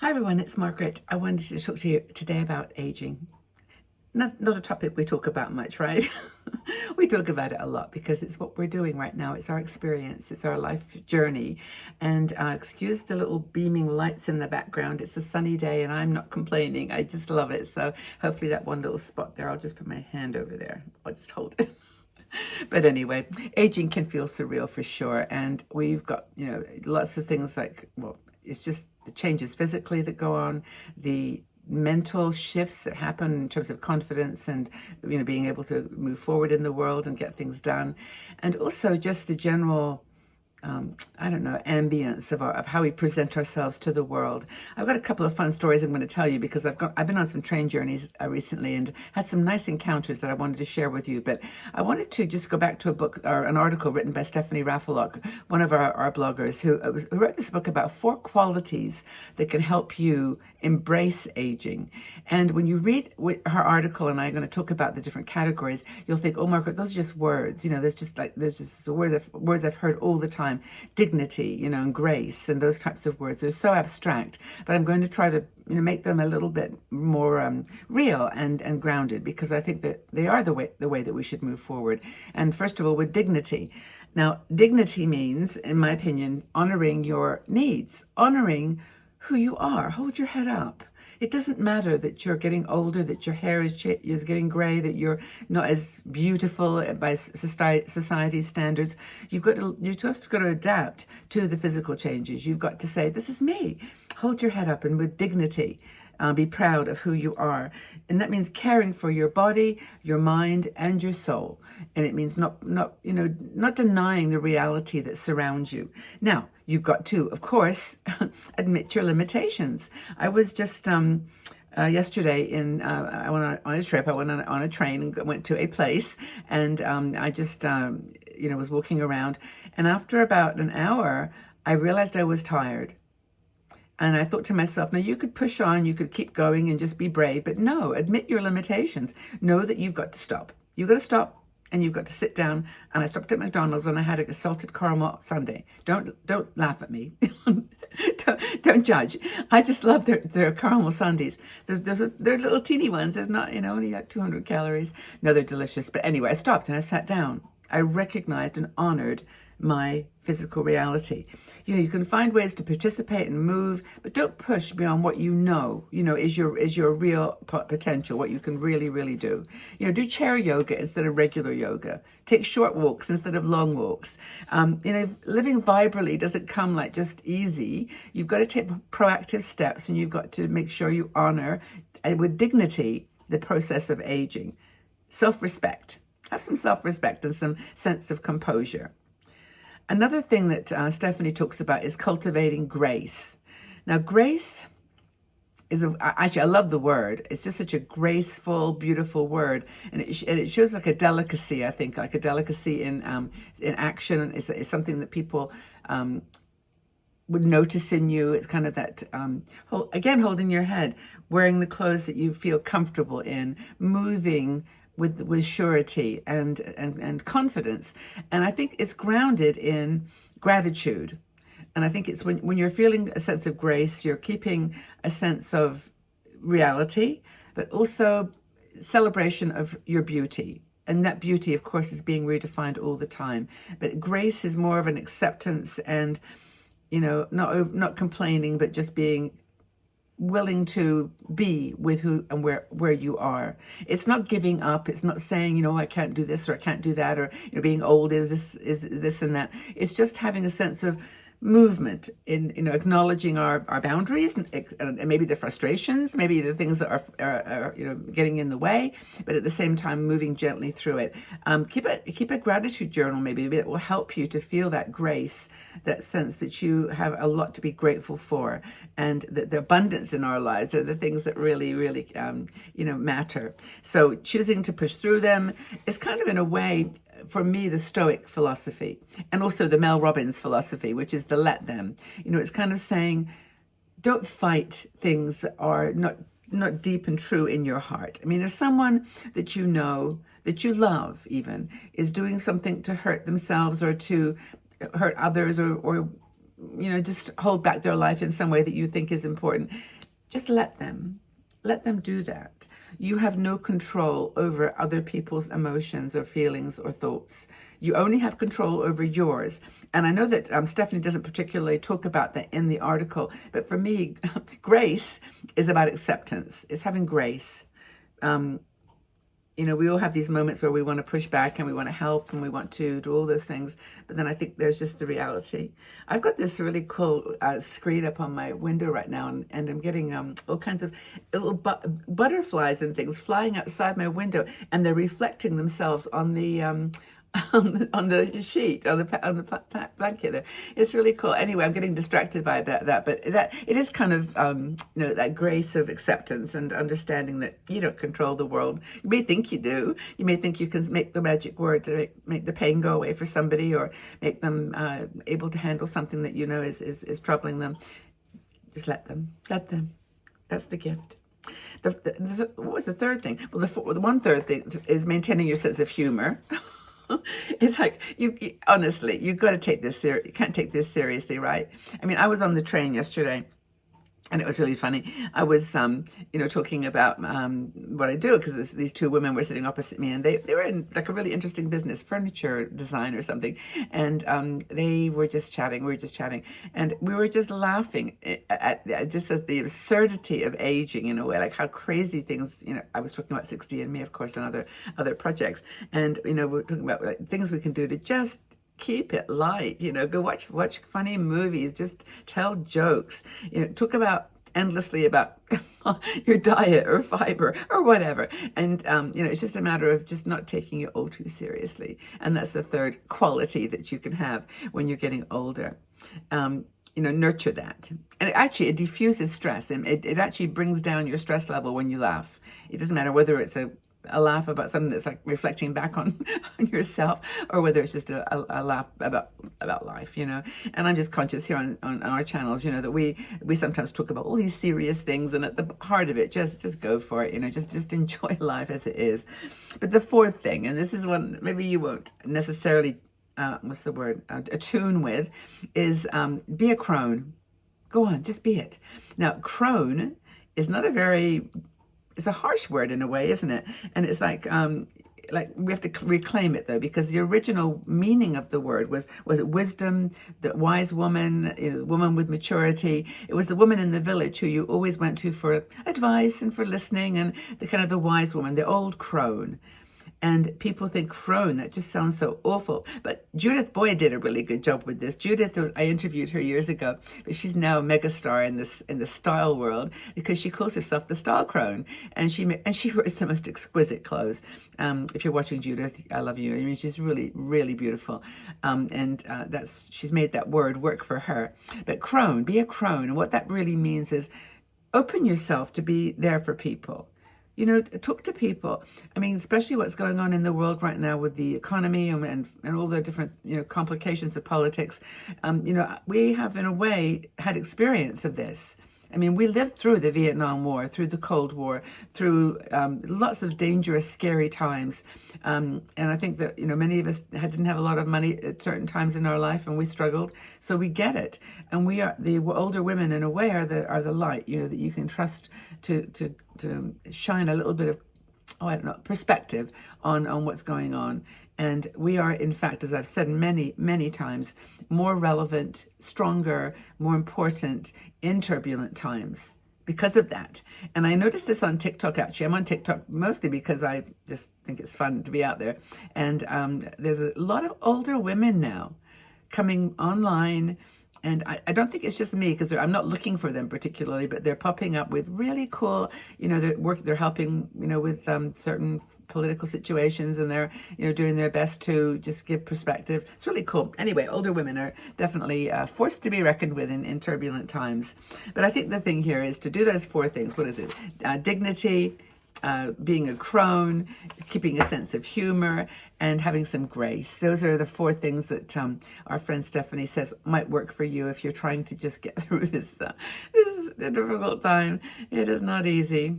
Hi everyone, it's Margaret. I wanted to talk to you today about aging. Not a topic we talk about much, right? We talk about it a lot because it's what we're doing right now. It's our experience, it's our life journey. And excuse the little beaming lights in the background. It's a sunny day and I'm not complaining. I just love it. So hopefully that one little spot there, I'll just put my hand over there. I'll just hold it. But anyway, aging can feel surreal for sure. And we've got, lots of things like, well, it's just the changes physically that go on, the mental shifts that happen in terms of confidence and, being able to move forward in the world and get things done. And also just the general ambience of how we present ourselves to the world. I've got a couple of fun stories I'm going to tell you because I've been on some train journeys recently and had some nice encounters that I wanted to share with you. But I wanted to just go back to a book or an article written by Stephanie Raffelock, one of our bloggers, who wrote this book about 4 qualities that can help you embrace aging. And when you read her article, and I'm going to talk about the different categories, you'll think, oh, Margaret, those are just words. There's just the words I've heard all the time. Dignity, and grace, and those types of words. They're so abstract, but I'm going to try to make them a little bit more real and grounded, because I think that they are the way that we should move forward. And first of all, with dignity. Now, dignity means, in my opinion, honoring your needs, honoring who you are. Hold your head up. It doesn't matter that you're getting older, that your hair is getting gray, that you're not as beautiful by society's standards. You just got to adapt to the physical changes. You've got to say, this is me. Hold your head up and with dignity. Be proud of who you are. And that means caring for your body, your mind, and your soul. And it means not denying the reality that surrounds you. Now, you've got to, of course, admit your limitations. I was just yesterday I went on a trip. I went on a train and went to a place, and I just was walking around. And after about an hour, I realized I was tired. And I thought to myself, now you could push on, you could keep going and just be brave, but no, admit your limitations. Know that you've got to stop. You've got to stop and you've got to sit down. And I stopped at McDonald's and I had a salted caramel sundae. Don't laugh at me. don't judge. I just love their caramel sundaes. They're little teeny ones. There's not, only like 200 calories. No, they're delicious. But anyway, I stopped and I sat down. I recognized and honored my physical reality. You can find ways to participate and move, but don't push beyond what is your real potential, what you can really, really do. Do chair yoga instead of regular yoga. Take short walks instead of long walks. Living vibrantly doesn't come like just easy. You've got to take proactive steps, and you've got to make sure you honor with dignity the process of aging. Self-respect. Have some self-respect and some sense of composure. Another thing that Stephanie talks about is cultivating grace. Now, grace is actually, I love the word. It's just such a graceful, beautiful word, and it shows like a delicacy. I think like a delicacy in action. It's something that people would notice in you. It's kind of that holding your head, wearing the clothes that you feel comfortable in, moving with surety and confidence. And I think it's grounded in gratitude. And I think it's when you're feeling a sense of grace, you're keeping a sense of reality, but also celebration of your beauty. And that beauty, of course, is being redefined all the time. But grace is more of an acceptance and, not complaining, but just being willing to be with who and where you are. It's not giving up. It's not saying, I can't do this or I can't do that, or being old is this and that. It's just having a sense of movement in acknowledging our boundaries and maybe the frustrations, maybe the things that are getting in the way, but at the same time moving gently through it. Keep a gratitude journal. Maybe it will help you to feel that grace, that sense that you have a lot to be grateful for, and that the abundance in our lives are the things that really, really matter. So choosing to push through them is kind of, in a way, for me, the Stoic philosophy, and also the Mel Robbins philosophy, which is the let them. It's kind of saying, don't fight things that are not deep and true in your heart. I mean, if someone that that you love even, is doing something to hurt themselves or to hurt others or just hold back their life in some way that you think is important, just let them. Let them do that. You have no control over other people's emotions or feelings or thoughts. You only have control over yours. And I know that Stephanie doesn't particularly talk about that in the article, but for me, grace is about acceptance. It's having grace. We all have these moments where we want to push back and we want to help and we want to do all those things. But then I think there's just the reality. I've got this really cool screen up on my window right now, and I'm getting all kinds of little butterflies and things flying outside my window, and they're reflecting themselves on the on the sheet, on the blanket there. It's really cool. Anyway, I'm getting distracted by that, but that it is kind of that grace of acceptance and understanding that you don't control the world. You may think you do. You may think you can make the magic word to make the pain go away for somebody, or make them able to handle something that is troubling them. Just let them. Let them. That's the gift. What was the third thing? Well, the one third thing is maintaining your sense of humor. It's like you honestly, you've got to take this serious. You can't take this seriously, right? I mean, I was on the train yesterday, and it was really funny. I was, talking about what I do, because these two women were sitting opposite me, and they were in like a really interesting business, furniture design or something. And they were just chatting. We were just chatting, and we were just laughing at the absurdity of aging in a way, like how crazy things. I was talking about 60 and Me, of course, and other projects, and we're talking about like, things we can do to just keep it light, go watch funny movies, just tell jokes, talk about endlessly about your diet or fiber or whatever. And, it's just a matter of just not taking it all too seriously. And that's the third quality that you can have when you're getting older. Nurture that. And it diffuses stress, and it actually brings down your stress level when you laugh. It doesn't matter whether it's a laugh about something that's like reflecting back on yourself, or whether it's just a laugh about life, And I'm just conscious here on our channels, that we sometimes talk about all these serious things, and at the heart of it, just go for it, just enjoy life as it is. But the fourth thing, and this is one maybe you won't necessarily attune with, is be a crone. Go on, just be it. Now, crone is not it's a harsh word in a way, isn't it? And it's like we have to reclaim it, though, because the original meaning of the word was wisdom, the wise woman, woman with maturity. It was the woman in the village who you always went to for advice and for listening, and the wise woman, the old crone. And people think crone, that just sounds so awful. But Judith Boyd did a really good job with this. I interviewed her years ago, but she's now a megastar in the style world, because she calls herself the style crone, and she wears the most exquisite clothes. If you're watching Judith, I love you. I mean, she's really, really beautiful, and she's made that word work for her. But crone, be a crone, and what that really means is open yourself to be there for people. Talk to people. I mean, especially what's going on in the world right now with the economy and all the different, complications of politics. We have, in a way, had experience of this. I mean, we lived through the Vietnam War, through the Cold War, through lots of dangerous, scary times. And I think that, many of us didn't have a lot of money at certain times in our life, and we struggled. So we get it. And we are, the older women, in a way, are the light, that you can trust to shine a little bit of, perspective on what's going on. And we are, in fact, as I've said many, many times, more relevant, stronger, more important in turbulent times because of that. And I noticed this on TikTok, actually. I'm on TikTok mostly because I just think it's fun to be out there. And there's a lot of older women now coming online. And I don't think it's just me, because I'm not looking for them particularly, but they're popping up with really cool, they're helping, with certain political situations, and they're, doing their best to just give perspective. It's really cool. Anyway, older women are definitely forced to be reckoned with in turbulent times. But I think the thing here is to do those four things. What is it? Dignity, being a crone, keeping a sense of humor, and having some grace. Those are the four things that our friend Stephanie says might work for you if you're trying to just get through this. This is a difficult time. It is not easy,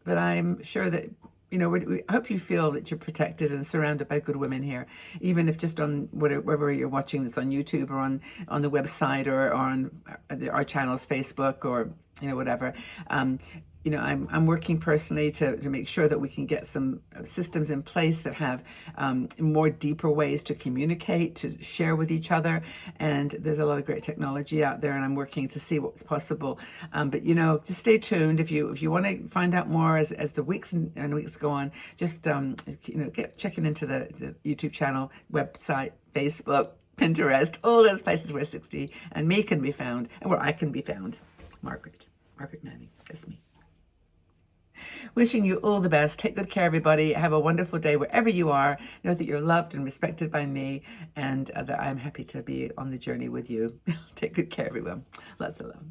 but I'm sure that I hope you feel that you're protected and surrounded by good women here, even if just on wherever you're watching this, on YouTube or on the website, or on our channels, Facebook, or whatever. I'm working personally to make sure that we can get some systems in place that have more deeper ways to communicate, to share with each other. And there's a lot of great technology out there, and I'm working to see what's possible. But just stay tuned. If you want to find out more as the weeks and weeks go on, just get checking into the YouTube channel, website, Facebook, Pinterest, all those places where 60 and me can be found, and where I can be found. Margaret Manning, that's me. Wishing you all the best. Take good care, everybody. Have a wonderful day wherever you are. Know that you're loved and respected by me, and that I'm happy to be on the journey with you. Take good care, everyone. Lots of love.